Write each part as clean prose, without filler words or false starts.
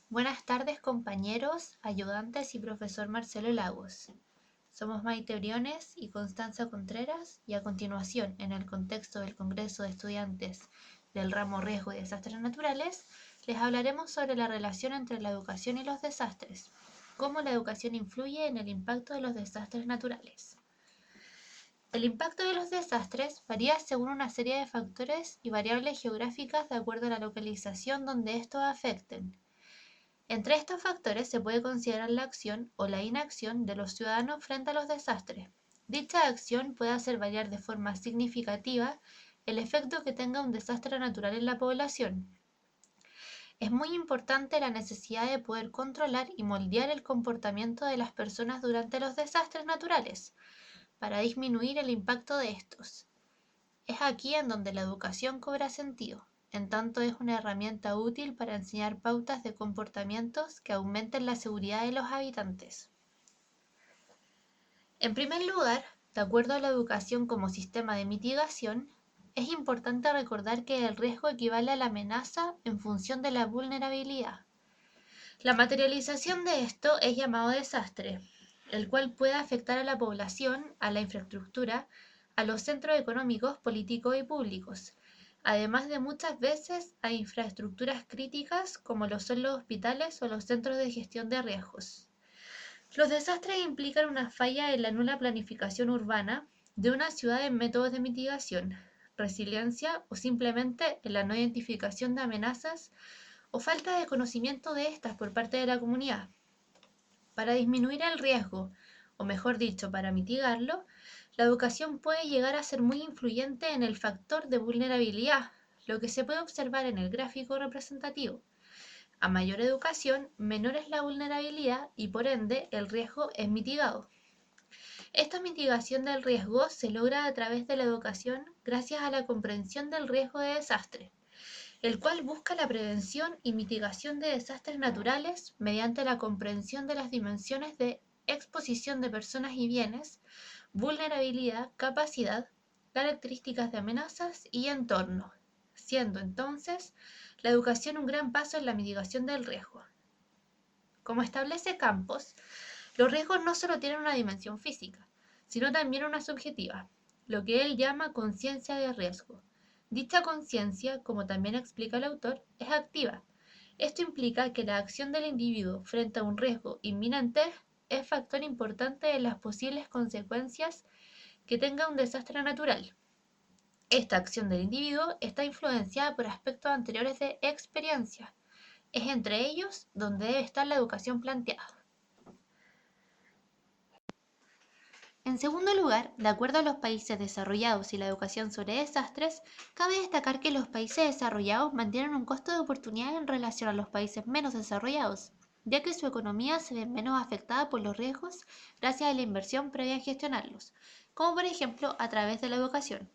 Buenas tardes compañeros, ayudantes y profesor Marcelo Lagos. Somos Maite Briones y Constanza Contreras y a continuación, en el contexto del Congreso de Estudiantes del ramo Riesgo y Desastres Naturales, les hablaremos sobre la relación entre la educación y los desastres, cómo la educación influye en el impacto de los desastres naturales. El impacto de los desastres varía según una serie de factores y variables geográficas de acuerdo a la localización donde estos afecten. Entre estos factores se puede considerar la acción o la inacción de los ciudadanos frente a los desastres. Dicha acción puede hacer variar de forma significativa el efecto que tenga un desastre natural en la población. Es muy importante la necesidad de poder controlar y moldear el comportamiento de las personas durante los desastres naturales, para disminuir el impacto de estos. Es aquí en donde la educación cobra sentido, en tanto es una herramienta útil para enseñar pautas de comportamientos que aumenten la seguridad de los habitantes. En primer lugar, de acuerdo a la educación como sistema de mitigación, es importante recordar que el riesgo equivale a la amenaza en función de la vulnerabilidad. La materialización de esto es llamado desastre, el cual puede afectar a la población, a la infraestructura, a los centros económicos, políticos y públicos, además de muchas veces a infraestructuras críticas como lo son los hospitales o los centros de gestión de riesgos. Los desastres implican una falla en la nula planificación urbana de una ciudad en métodos de mitigación, resiliencia o simplemente en la no identificación de amenazas o falta de conocimiento de estas por parte de la comunidad. Para disminuir el riesgo, o mejor dicho, para mitigarlo, la educación puede llegar a ser muy influyente en el factor de vulnerabilidad, lo que se puede observar en el gráfico representativo. A mayor educación, menor es la vulnerabilidad y por ende el riesgo es mitigado. Esta mitigación del riesgo se logra a través de la educación gracias a la comprensión del riesgo de desastre, el cual busca la prevención y mitigación de desastres naturales mediante la comprensión de las dimensiones de exposición de personas y bienes, vulnerabilidad, capacidad, características de amenazas y entorno, siendo entonces la educación un gran paso en la mitigación del riesgo. Como establece Campos, los riesgos no solo tienen una dimensión física, sino también una subjetiva, lo que él llama conciencia de riesgo. Dicha conciencia, como también explica el autor, es activa. Esto implica que la acción del individuo frente a un riesgo inminente es factor importante en las posibles consecuencias que tenga un desastre natural. Esta acción del individuo está influenciada por aspectos anteriores de experiencia. Es entre ellos donde debe estar la educación planteada. En segundo lugar, de acuerdo a los países desarrollados y la educación sobre desastres, cabe destacar que los países desarrollados mantienen un costo de oportunidad en relación a los países menos desarrollados, ya que su economía se ve menos afectada por los riesgos gracias a la inversión previa en gestionarlos, como por ejemplo a través de la educación.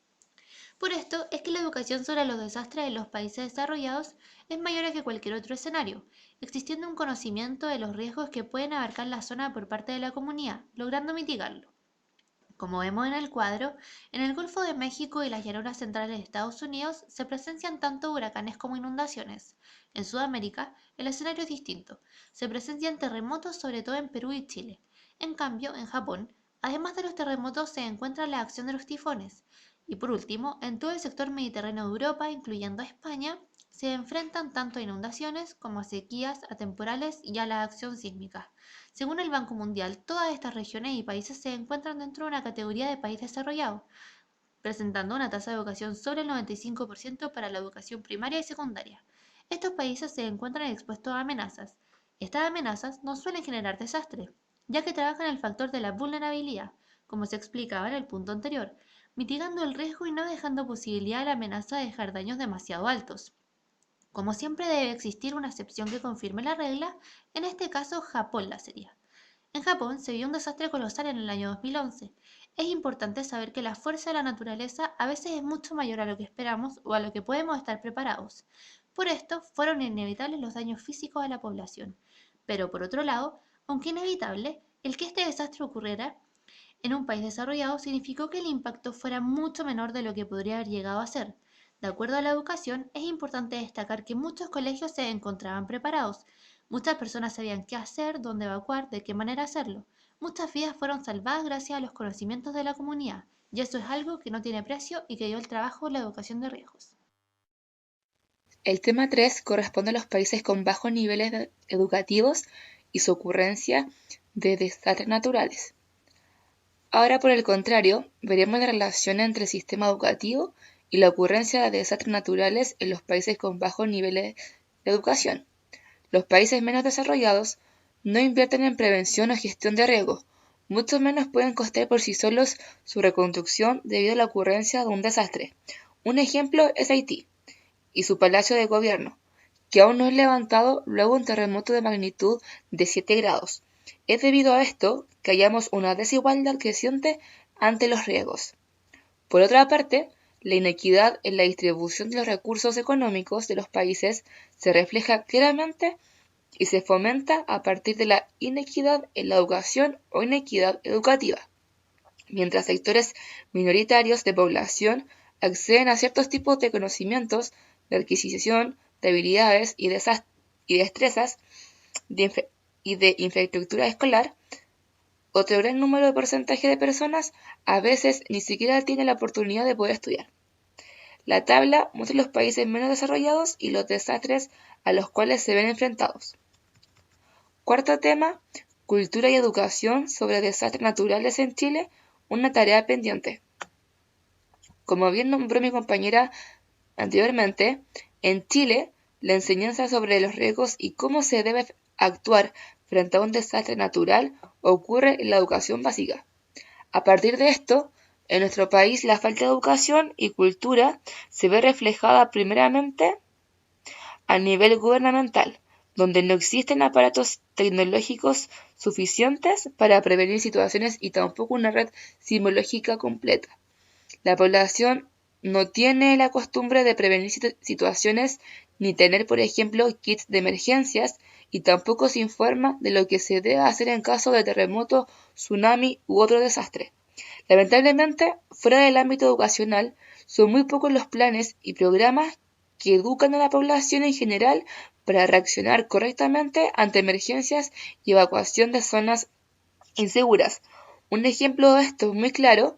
Por esto es que la educación sobre los desastres en los países desarrollados es mayor que cualquier otro escenario, existiendo un conocimiento de los riesgos que pueden abarcar la zona por parte de la comunidad, logrando mitigarlo. Como vemos en el cuadro, en el Golfo de México y las llanuras centrales de Estados Unidos se presencian tanto huracanes como inundaciones. En Sudamérica, el escenario es distinto. Se presencian terremotos sobre todo en Perú y Chile. En cambio, en Japón, además de los terremotos se encuentra la acción de los tifones. Y por último, en todo el sector mediterráneo de Europa, incluyendo a España, se enfrentan tanto a inundaciones como a sequías, a temporales y a la acción sísmica. Según el Banco Mundial, todas estas regiones y países se encuentran dentro de una categoría de país desarrollado, presentando una tasa de educación sobre el 95% para la educación primaria y secundaria. Estos países se encuentran expuestos a amenazas. Estas amenazas no suelen generar desastre, ya que trabajan el factor de la vulnerabilidad, como se explicaba en el punto anterior, mitigando el riesgo y no dejando posibilidad a la amenaza de dejar daños demasiado altos. Como siempre debe existir una excepción que confirme la regla, en este caso Japón la sería. En Japón se vio un desastre colosal en el año 2011. Es importante saber que la fuerza de la naturaleza a veces es mucho mayor a lo que esperamos o a lo que podemos estar preparados. Por esto, fueron inevitables los daños físicos a la población. Pero por otro lado, aunque inevitable, el que este desastre ocurriera en un país desarrollado significó que el impacto fuera mucho menor de lo que podría haber llegado a ser. De acuerdo a la educación, es importante destacar que muchos colegios se encontraban preparados. Muchas personas sabían qué hacer, dónde evacuar, de qué manera hacerlo. Muchas vidas fueron salvadas gracias a los conocimientos de la comunidad, y eso es algo que no tiene precio y que dio el trabajo en la educación de riesgos. El tema 3 corresponde a los países con bajos niveles educativos y su ocurrencia de desastres naturales. Ahora, por el contrario, veremos la relación entre el sistema educativo y la ocurrencia de desastres naturales en los países con bajos niveles de educación. Los países menos desarrollados no invierten en prevención o gestión de riesgos, mucho menos pueden costear por sí solos su reconstrucción debido a la ocurrencia de un desastre. Un ejemplo es Haití y su palacio de gobierno, que aún no es levantado luego de un terremoto de magnitud de 7 grados. Es debido a esto que hallamos una desigualdad creciente ante los riesgos. Por otra parte, la inequidad en la distribución de los recursos económicos de los países se refleja claramente y se fomenta a partir de la inequidad en la educación o inequidad educativa, mientras sectores minoritarios de población acceden a ciertos tipos de conocimientos, de adquisición, de habilidades y destrezas y de infraestructura escolar. Otro gran número de porcentaje de personas a veces ni siquiera tiene la oportunidad de poder estudiar. La tabla muestra los países menos desarrollados y los desastres a los cuales se ven enfrentados. Cuarto tema, cultura y educación sobre desastres naturales en Chile, una tarea pendiente. Como bien nombró mi compañera anteriormente, en Chile la enseñanza sobre los riesgos y cómo se debe actuar frente a un desastre natural ocurre en la educación básica. A partir de esto, en nuestro país la falta de educación y cultura se ve reflejada primeramente a nivel gubernamental, donde no existen aparatos tecnológicos suficientes para prevenir situaciones y tampoco una red sismológica completa. La población no tiene la costumbre de prevenir situaciones ni tener, por ejemplo, kits de emergencias y tampoco se informa de lo que se debe hacer en caso de terremoto, tsunami u otro desastre. Lamentablemente, fuera del ámbito educacional, son muy pocos los planes y programas que educan a la población en general para reaccionar correctamente ante emergencias y evacuación de zonas inseguras. Un ejemplo de esto muy claro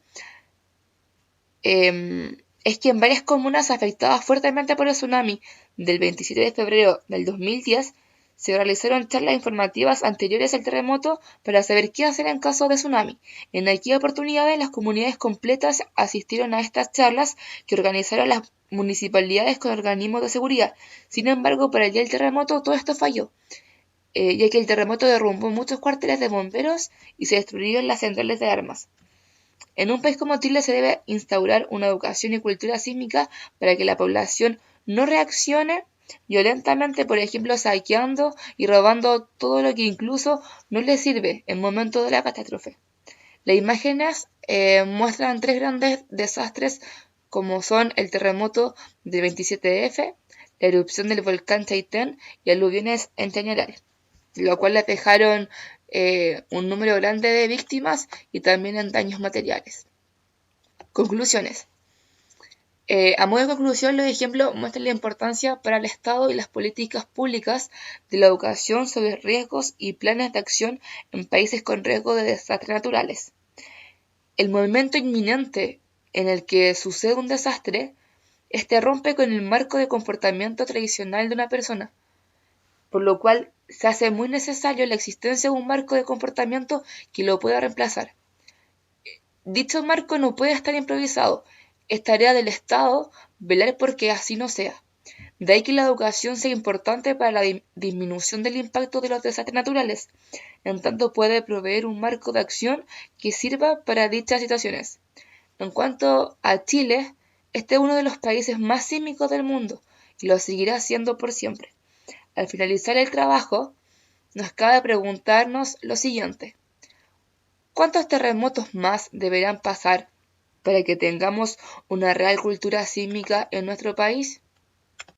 es que en varias comunas afectadas fuertemente por el tsunami del 27 de febrero del 2010 se realizaron charlas informativas anteriores al terremoto para saber qué hacer en caso de tsunami. En aquella oportunidad, las comunidades completas asistieron a estas charlas que organizaron las municipalidades con organismos de seguridad. Sin embargo, para el día del terremoto todo esto falló, ya que el terremoto derrumbó muchos cuarteles de bomberos y se destruyeron las centrales de armas. En un país como Chile se debe instaurar una educación y cultura sísmica para que la población no reaccione violentamente, por ejemplo, saqueando y robando todo lo que incluso no le sirve en momentos de la catástrofe. Las imágenes muestran tres grandes desastres como son el terremoto del 27F, la erupción del volcán Chaitén y aluviones en Chañaral, lo cual les dejaron un número grande de víctimas y también en daños materiales. Conclusiones. A modo de conclusión, los ejemplos muestran la importancia para el Estado y las políticas públicas de la educación sobre riesgos y planes de acción en países con riesgo de desastres naturales. El momento inminente en el que sucede un desastre, este rompe con el marco de comportamiento tradicional de una persona, por lo cual se hace muy necesario la existencia de un marco de comportamiento que lo pueda reemplazar. Dicho marco no puede estar improvisado, es tarea del Estado velar porque así no sea. De ahí que la educación sea importante para la disminución del impacto de los desastres naturales, en tanto puede proveer un marco de acción que sirva para dichas situaciones. En cuanto a Chile, este es uno de los países más sísmicos del mundo y lo seguirá siendo por siempre. Al finalizar el trabajo, nos cabe preguntarnos lo siguiente: ¿cuántos terremotos más deberán pasar para que tengamos una real cultura sísmica en nuestro país?